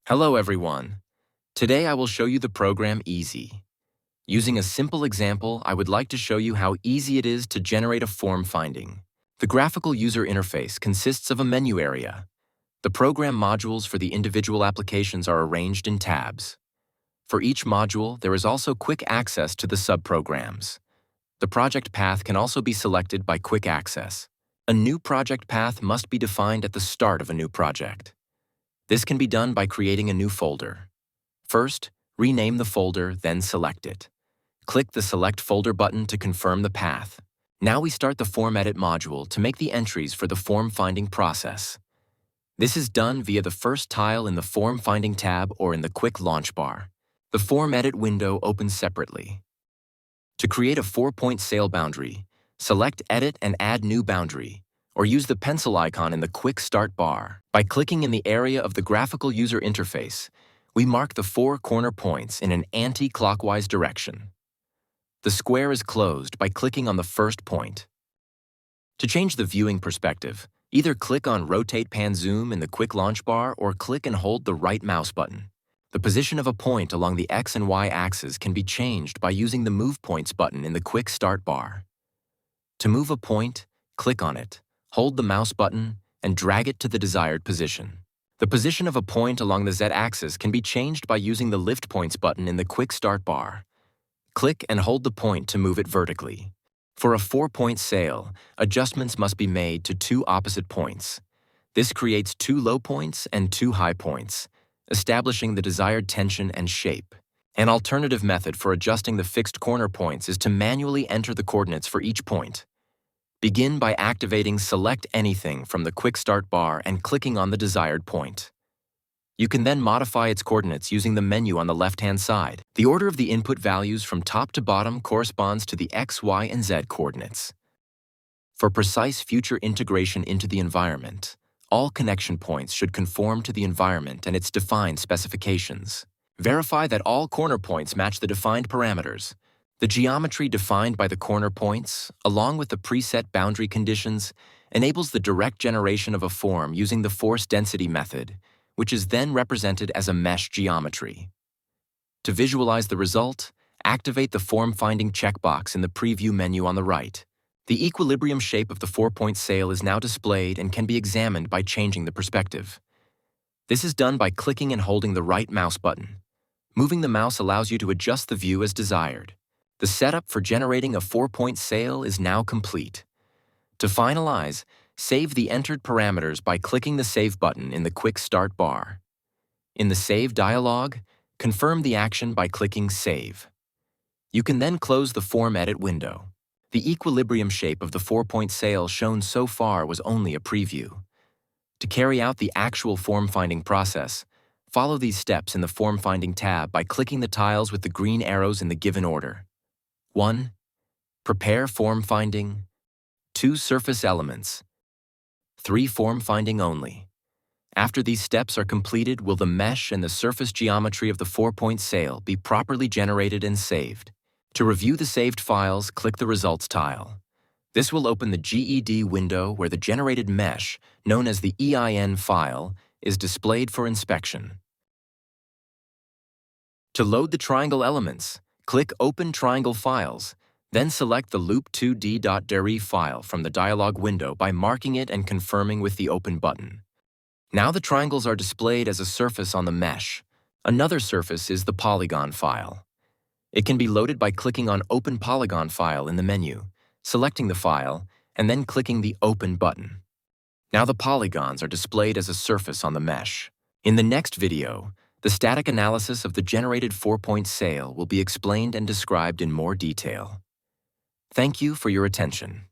Hello everyone. Today I will show you the program Easy. Using a simple example, I would like to show you how easy it is to generate a form finding. The graphical user interface consists of a menu area. The program modules for the individual applications are arranged in tabs. For each module, there is also quick access to the subprograms. The project path can also be selected by quick access. A new project path must be defined at the start of a new project. This can be done by creating a new folder. First, rename the folder, then select it. Click the Select Folder button to confirm the path. Now we start the Formedit module to make the entries for the form finding process. This is done via the first tile in the Form Finding tab or in the Quick Launch bar. The Formedit window opens separately. To create a 4-point sale boundary, select Edit and Add New Boundary, or use the pencil icon in the Quick Start bar. By clicking in the area of the graphical user interface, we mark the 4 corner points in an anti-clockwise direction. The square is closed by clicking on the first point. To change the viewing perspective, either click on Rotate Pan Zoom in the Quick Launch bar or click and hold the right mouse button. The position of a point along the X and Y axes can be changed by using the Move Points button in the Quick Start bar. To move a point, click on it, hold the mouse button, and drag it to the desired position. The position of a point along the Z-axis can be changed by using the Lift Points button in the Quick Start bar. Click and hold the point to move it vertically. For a 4-point sail, adjustments must be made to 2 opposite points. This creates 2 low points and 2 high points, establishing the desired tension and shape. An alternative method for adjusting the fixed corner points is to manually enter the coordinates for each point. Begin by activating Select Anything from the Quick Start bar and clicking on the desired point. You can then modify its coordinates using the menu on the left-hand side. The order of the input values from top to bottom corresponds to the X, Y, and Z coordinates. For precise future integration into the environment, all connection points should conform to the environment and its defined specifications. Verify that all corner points match the defined parameters. The geometry defined by the corner points, along with the preset boundary conditions, enables the direct generation of a form using the force density method, which is then represented as a mesh geometry. To visualize the result, activate the Form Finding checkbox in the Preview menu on the right. The equilibrium shape of the 4-point sail is now displayed and can be examined by changing the perspective. This is done by clicking and holding the right mouse button. Moving the mouse allows you to adjust the view as desired. The setup for generating a 4-point sail is now complete. To finalize, save the entered parameters by clicking the Save button in the Quick Start bar. In the Save dialog, confirm the action by clicking Save. You can then close the Formedit window. The equilibrium shape of the 4-point sail shown so far was only a preview. To carry out the actual form finding process, follow these steps in the Form Finding tab by clicking the tiles with the green arrows in the given order. 1. Prepare form finding. 2. Surface elements. 3. Form finding only. After these steps are completed, will the mesh and the surface geometry of the 4-point sail be properly generated and saved. To review the saved files, click the Results tile. This will open the GED window where the generated mesh, known as the EIN file, is displayed for inspection. To load the triangle elements, click Open Triangle Files, then select the loop2d.deri file from the dialog window by marking it and confirming with the Open button. Now the triangles are displayed as a surface on the mesh. Another surface is the polygon file. It can be loaded by clicking on Open Polygon File in the menu, selecting the file, and then clicking the Open button. Now the polygons are displayed as a surface on the mesh. In the next video, the static analysis of the generated 4-point sail will be explained and described in more detail. Thank you for your attention.